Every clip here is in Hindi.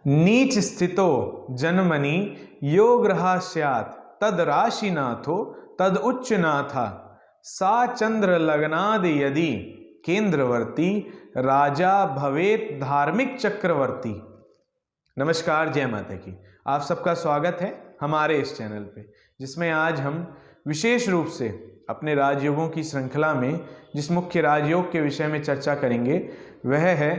नीच स्थितो जन्मनि यो ग्रहा स्यात् तद राशिनाथो तद उच्चनाथा सा चंद्र लग्नाद यदि केंद्रवर्ती राजा भवेत धार्मिक चक्रवर्ती। नमस्कार, जय माता की। आप सबका स्वागत है हमारे इस चैनल पे, जिसमें आज हम विशेष रूप से अपने राजयोगों की श्रृंखला में जिस मुख्य राजयोग के विषय में चर्चा करेंगे वह है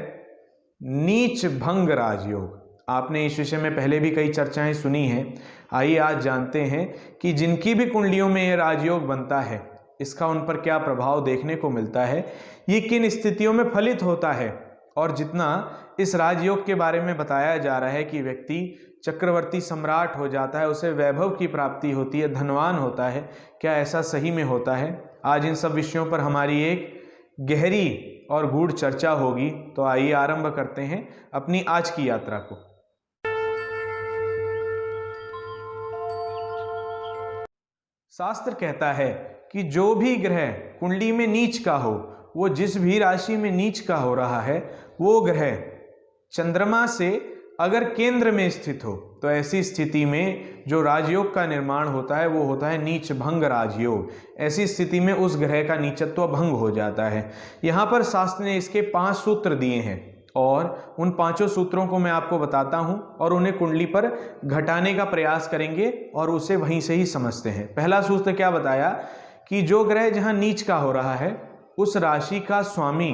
नीच भंग राजयोग। आपने इस विषय में पहले भी कई चर्चाएं सुनी हैं। आइए आज जानते हैं कि जिनकी भी कुंडलियों में यह राजयोग बनता है इसका उन पर क्या प्रभाव देखने को मिलता है, ये किन स्थितियों में फलित होता है, और जितना इस राजयोग के बारे में बताया जा रहा है कि व्यक्ति चक्रवर्ती सम्राट हो जाता है, उसे वैभव की प्राप्ति होती है, धनवान होता है, क्या ऐसा सही में होता है? आज इन सब विषयों पर हमारी एक गहरी और गूढ़ चर्चा होगी। तो आइए आरंभ करते हैं अपनी आज की यात्रा को। शास्त्र कहता है कि जो भी ग्रह कुंडली में नीच का हो, वो जिस भी राशि में नीच का हो रहा है, वो ग्रह चंद्रमा से अगर केंद्र में स्थित हो तो ऐसी स्थिति में जो राजयोग का निर्माण होता है वो होता है नीच भंग राजयोग। ऐसी स्थिति में उस ग्रह का नीचत्व भंग हो जाता है। यहाँ पर शास्त्र ने इसके 5 सूत्र दिए हैं और उन 5 सूत्रों को मैं आपको बताता हूं और उन्हें कुंडली पर घटाने का प्रयास करेंगे और उसे वहीं से ही समझते हैं। पहला सूत्र क्या बताया कि जो ग्रह जहां नीच का हो रहा है उस राशि का स्वामी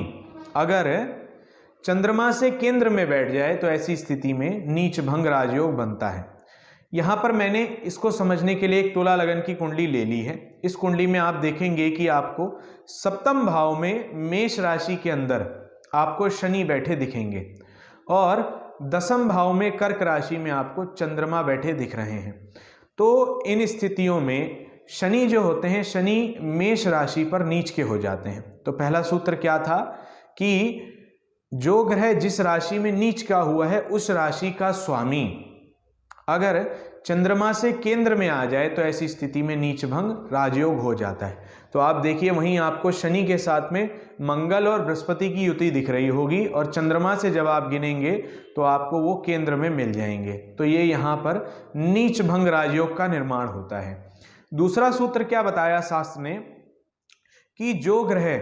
अगर चंद्रमा से केंद्र में बैठ जाए तो ऐसी स्थिति में नीच भंग राजयोग बनता है। यहां पर मैंने इसको समझने के लिए एक तुला लगन की कुंडली ले ली है। इस कुंडली में आप देखेंगे कि आपको सप्तम भाव में मेष राशि के अंदर आपको शनि बैठे दिखेंगे और दसम भाव में कर्क राशि में आपको चंद्रमा बैठे दिख रहे हैं। तो इन स्थितियों में शनि जो होते हैं, शनि मेष राशि पर नीच के हो जाते हैं। तो पहला सूत्र क्या था कि जो ग्रह जिस राशि में नीच का हुआ है उस राशि का स्वामी अगर चंद्रमा से केंद्र में आ जाए तो ऐसी स्थिति में नीच भंग राजयोग हो जाता है। तो आप देखिए वहीं आपको शनि के साथ में मंगल और बृहस्पति की युति दिख रही होगी और चंद्रमा से जब आप गिनेंगे तो आपको वो केंद्र में मिल जाएंगे। तो ये यहाँ पर नीच भंग राजयोग का निर्माण होता है। दूसरा सूत्र क्या बताया शास्त्र ने कि जो ग्रह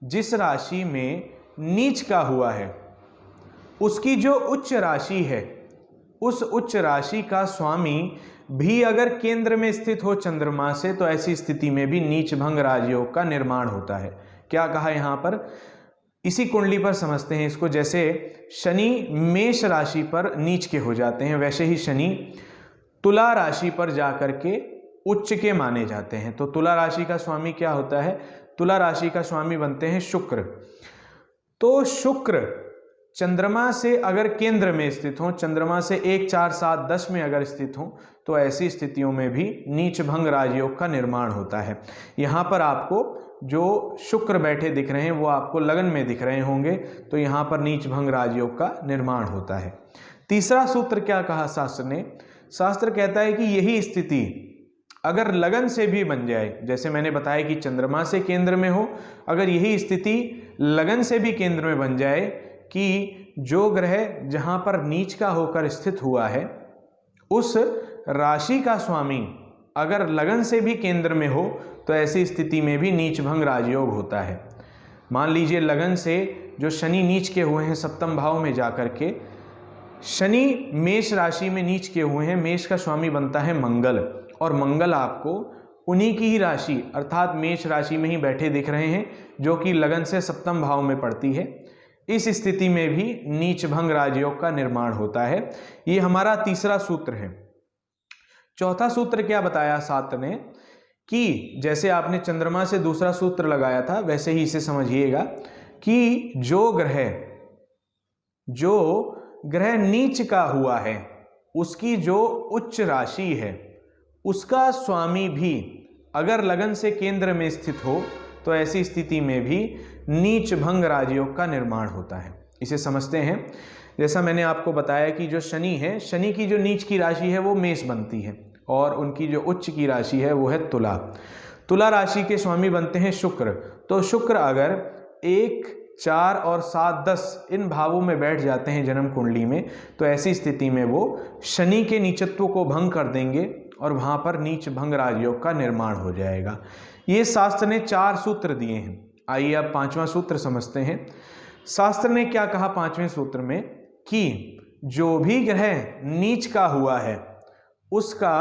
जिस राशि में नीच का हुआ है उसकी जो उच्च राशि है उस उच्च राशि का स्वामी भी अगर केंद्र में स्थित हो चंद्रमा से तो ऐसी स्थिति में भी नीच भंग राजयोग का निर्माण होता है। क्या कहा यहां पर, इसी कुंडली पर समझते हैं इसको। जैसे शनि मेष राशि पर नीच के हो जाते हैं, वैसे ही शनि तुला राशि पर जाकर के उच्च के माने जाते हैं। तो तुला राशि का स्वामी क्या होता है, तुला राशि का स्वामी बनते हैं शुक्र। तो शुक्र चंद्रमा से अगर केंद्र में स्थित हो, चंद्रमा से 1, 4, 7, 10 में अगर स्थित हो तो ऐसी स्थितियों में भी नीच भंग राजयोग का निर्माण होता है। यहाँ पर आपको जो शुक्र बैठे दिख रहे हैं वो आपको लगन में दिख रहे होंगे, तो यहाँ पर नीच भंग राजयोग का निर्माण होता है। तीसरा सूत्र क्या कहा शास्त्र ने, शास्त्र कहता है कि यही स्थिति अगर लगन से भी बन जाए, जैसे मैंने बताया कि चंद्रमा से केंद्र में हो, अगर यही स्थिति लगन से भी केंद्र में बन जाए कि जो ग्रह जहां पर नीच का होकर स्थित हुआ है उस राशि का स्वामी अगर लगन से भी केंद्र में हो तो ऐसी स्थिति में भी नीच भंग राजयोग होता है। मान लीजिए लगन से जो शनि नीच के हुए हैं सप्तम भाव में जाकर के, शनि मेष राशि में नीच के हुए हैं, मेष का स्वामी बनता है मंगल और मंगल आपको उन्हीं की ही राशि अर्थात मेष राशि में ही बैठे दिख रहे हैं जो कि लगन से सप्तम भाव में पड़ती है। इस स्थिति में भी नीच भंग राजयोग का निर्माण होता है। ये हमारा तीसरा सूत्र है। चौथा सूत्र क्या बताया शास्त्र ने कि जैसे आपने चंद्रमा से दूसरा सूत्र लगाया था वैसे ही इसे समझिएगा कि जो ग्रह नीच का हुआ है उसकी जो उच्च राशि है उसका स्वामी भी अगर लगन से केंद्र में स्थित हो तो ऐसी स्थिति में भी नीच भंग राजयोग का निर्माण होता है। इसे समझते हैं। जैसा मैंने आपको बताया कि जो शनि है, शनि की जो नीच की राशि है वो मेष बनती है और उनकी जो उच्च की राशि है वो है तुला। तुला राशि के स्वामी बनते हैं शुक्र। तो शुक्र अगर 1 4 और 7, 10 इन भावों में बैठ जाते हैं जन्म कुंडली में, तो ऐसी स्थिति में वो शनि के नीचत्व को भंग कर देंगे और वहां पर नीच भंग राजयोग का निर्माण हो जाएगा। ये शास्त्र ने 4 सूत्र दिए हैं। आइए अब 5वां सूत्र समझते हैं। शास्त्र ने क्या कहा 5वें सूत्र में कि जो भी ग्रह नीच का हुआ है उसका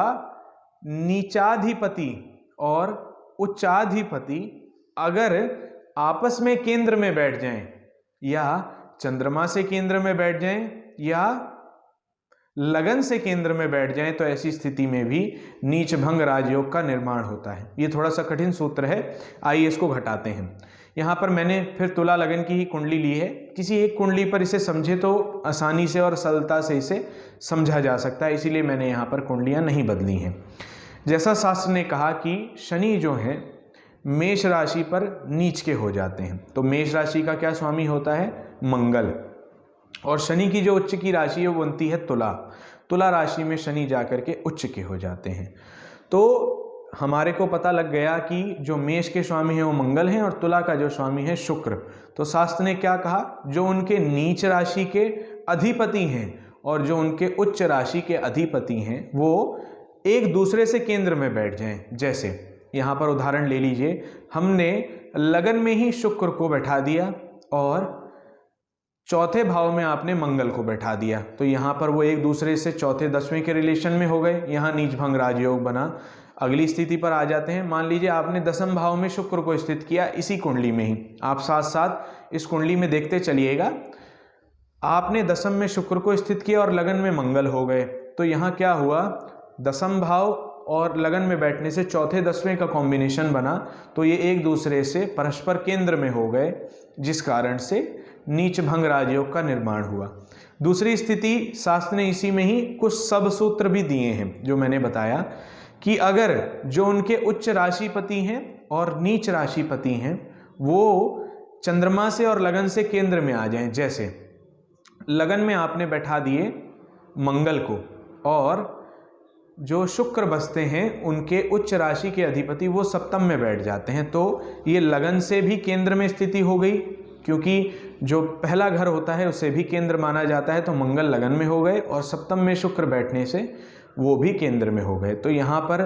नीचाधिपति और उच्चाधिपति अगर आपस में केंद्र में बैठ जाएं या चंद्रमा से केंद्र में बैठ जाएं या लगन से केंद्र में बैठ जाएं, तो ऐसी स्थिति में भी नीच भंग राजयोग का निर्माण होता है। ये थोड़ा सा कठिन सूत्र है, आइए इसको घटाते हैं। यहाँ पर मैंने फिर तुला लगन की ही कुंडली ली है। किसी एक कुंडली पर इसे समझे तो आसानी से और सरलता से इसे समझा जा सकता है, इसीलिए मैंने यहाँ पर कुंडलियाँ नहीं बदली हैं। जैसा शास्त्र ने कहा कि शनि जो हैं मेष राशि पर नीच के हो जाते हैं, तो मेष राशि का क्या स्वामी होता है? मंगल। और शनि की जो उच्च की राशि है वो बनती है तुला। तुला राशि में शनि जाकर के उच्च के हो जाते हैं। तो हमारे को पता लग गया कि जो मेष के स्वामी हैं वो मंगल हैं और तुला का जो स्वामी है शुक्र। तो शास्त्र ने क्या कहा? जो उनके नीच राशि के अधिपति हैं और जो उनके उच्च राशि के अधिपति हैं वो एक दूसरे से केंद्र में बैठ जाएं। जैसे यहाँ पर उदाहरण ले लीजिए, हमने लगन में ही शुक्र को बैठा दिया और चौथे भाव में आपने मंगल को बैठा दिया, तो यहाँ पर वो एक दूसरे से चौथे 10वें के रिलेशन में हो गए। यहाँ नीच भंग राजयोग बना। अगली स्थिति पर आ जाते हैं। मान लीजिए आपने 10वें भाव में शुक्र को स्थित किया, इसी कुंडली में ही। आप साथ साथ इस कुंडली में देखते चलिएगा। आपने 10वें में शुक्र को स्थित किया और लगन में मंगल हो गए, तो यहाँ क्या हुआ? 10वें भाव और लगन में बैठने से चौथे 10वें का कॉम्बिनेशन बना, तो ये एक दूसरे से परस्पर केंद्र में हो गए, जिस कारण से नीच भंग राजयोग का निर्माण हुआ। दूसरी स्थिति शास्त्र ने इसी में ही कुछ सब सूत्र भी दिए हैं, जो मैंने बताया कि अगर जो उनके उच्च राशिपति हैं और नीच राशिपति हैं वो चंद्रमा से और लगन से केंद्र में आ जाएं। जैसे लगन में आपने बैठा दिए मंगल को और जो शुक्र बसते हैं उनके उच्च राशि के अधिपति वो सप्तम में बैठ जाते हैं, तो ये लगन से भी केंद्र में स्थिति हो गई, क्योंकि जो पहला घर होता है उसे भी केंद्र माना जाता है। तो मंगल लगन में हो गए और सप्तम में शुक्र बैठने से वो भी केंद्र में हो गए। तो यहाँ पर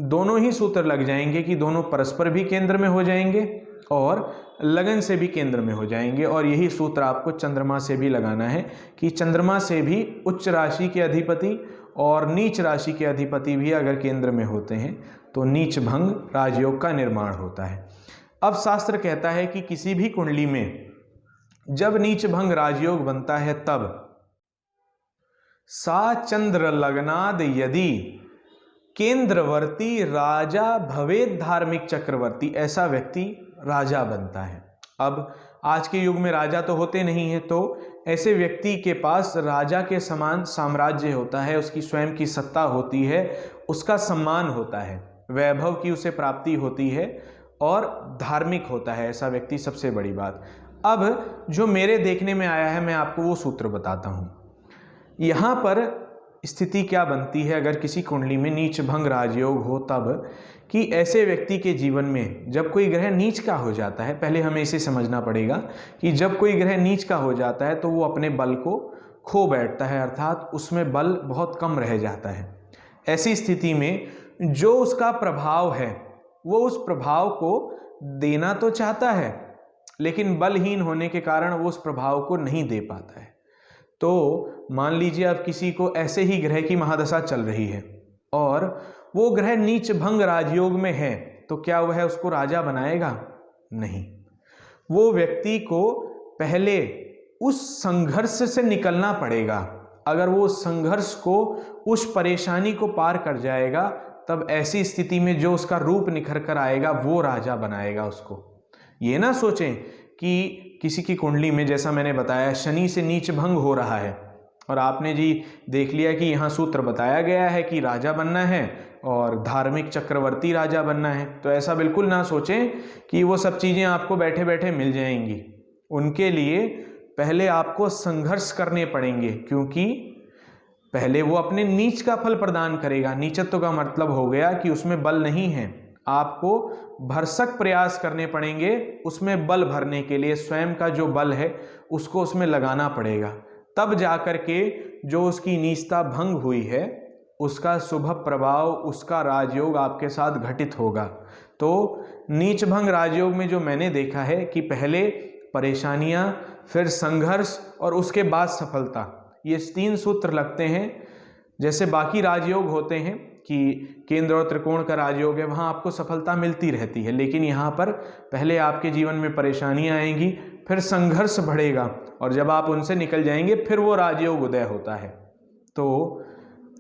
दोनों ही सूत्र लग जाएंगे कि दोनों परस्पर भी केंद्र में हो जाएंगे और लगन से भी केंद्र में हो जाएंगे। और यही सूत्र आपको चंद्रमा से भी लगाना है कि चंद्रमा से भी उच्च राशि के अधिपति और नीच राशि के अधिपति भी अगर केंद्र में होते हैं तो नीच भंग राजयोग का निर्माण होता है। अब शास्त्र कहता है कि किसी भी कुंडली में जब नीच भंग राजयोग बनता है तब सा चंद्र लग्नाद यदि केंद्रवर्ती राजा भवेद धार्मिक चक्रवर्ती, ऐसा व्यक्ति राजा बनता है। अब आज के युग में राजा तो होते नहीं है, तो ऐसे व्यक्ति के पास राजा के समान साम्राज्य होता है, उसकी स्वयं की सत्ता होती है, उसका सम्मान होता है, वैभव की उसे प्राप्ति होती है और धार्मिक होता है ऐसा व्यक्ति, सबसे बड़ी बात। अब जो मेरे देखने में आया है मैं आपको वो सूत्र बताता हूँ। यहाँ पर स्थिति क्या बनती है अगर किसी कुंडली में नीच भंग राजयोग हो तब, कि ऐसे व्यक्ति के जीवन में जब कोई ग्रह नीच का हो जाता है, पहले हमें इसे समझना पड़ेगा कि जब कोई ग्रह नीच का हो जाता है तो वो अपने बल को खो बैठता है, अर्थात उसमें बल बहुत कम रह जाता है। ऐसी स्थिति में जो उसका प्रभाव है वो उस प्रभाव को देना तो चाहता है, लेकिन बलहीन होने के कारण वो उस प्रभाव को नहीं दे पाता है। तो मान लीजिए अब किसी को ऐसे ही ग्रह की महादशा चल रही है और वो ग्रह नीच भंग राजयोग में है, तो क्या वह उसको राजा बनाएगा? नहीं। वो व्यक्ति को पहले उस संघर्ष से निकलना पड़ेगा। अगर वो उस संघर्ष को, उस परेशानी को पार कर जाएगा, तब ऐसी स्थिति में जो उसका रूप निखर कर आएगा वो राजा बनाएगा उसको। ये ना सोचें कि किसी की कुंडली में, जैसा मैंने बताया, शनि से नीच भंग हो रहा है और आपने जी देख लिया कि यहाँ सूत्र बताया गया है कि राजा बनना है और धार्मिक चक्रवर्ती राजा बनना है, तो ऐसा बिल्कुल ना सोचें कि वो सब चीज़ें आपको बैठे बैठे मिल जाएंगी। उनके लिए पहले आपको संघर्ष करने पड़ेंगे, क्योंकि पहले वो अपने नीच का फल प्रदान करेगा। नीचत्व का मतलब हो गया कि उसमें बल नहीं है, आपको भरसक प्रयास करने पड़ेंगे, उसमें बल भरने के लिए स्वयं का जो बल है उसको उसमें लगाना पड़ेगा, तब जाकर के जो उसकी नीचता भंग हुई है उसका शुभ प्रभाव, उसका राजयोग आपके साथ घटित होगा। तो नीच भंग राजयोग में जो मैंने देखा है कि पहले परेशानियां, फिर संघर्ष और उसके बाद सफलता, ये 3 सूत्र लगते हैं। जैसे बाकी राजयोग होते हैं कि केंद्र और त्रिकोण का राजयोग है, वहाँ आपको सफलता मिलती रहती है, लेकिन यहाँ पर पहले आपके जीवन में परेशानियाँ आएंगी, फिर संघर्ष बढ़ेगा और जब आप उनसे निकल जाएंगे फिर वो राजयोग उदय होता है। तो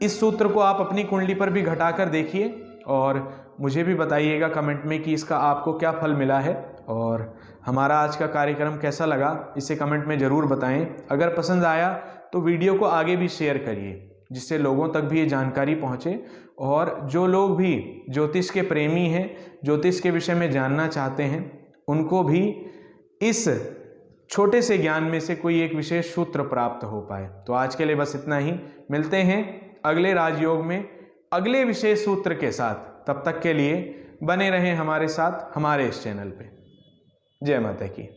इस सूत्र को आप अपनी कुंडली पर भी घटाकर देखिए और मुझे भी बताइएगा कमेंट में कि इसका आपको क्या फल मिला है और हमारा आज का कार्यक्रम कैसा लगा, इसे कमेंट में ज़रूर बताएं। अगर पसंद आया तो वीडियो को आगे भी शेयर करिए, जिससे लोगों तक भी ये जानकारी पहुंचे और जो लोग भी ज्योतिष के प्रेमी हैं, ज्योतिष के विषय में जानना चाहते हैं, उनको भी इस छोटे से ज्ञान में से कोई एक विशेष सूत्र प्राप्त हो पाए। तो आज के लिए बस इतना ही, मिलते हैं अगले राजयोग में अगले विशेष सूत्र के साथ। तब तक के लिए बने रहें हमारे साथ, हमारे इस चैनल पे। जय माता की।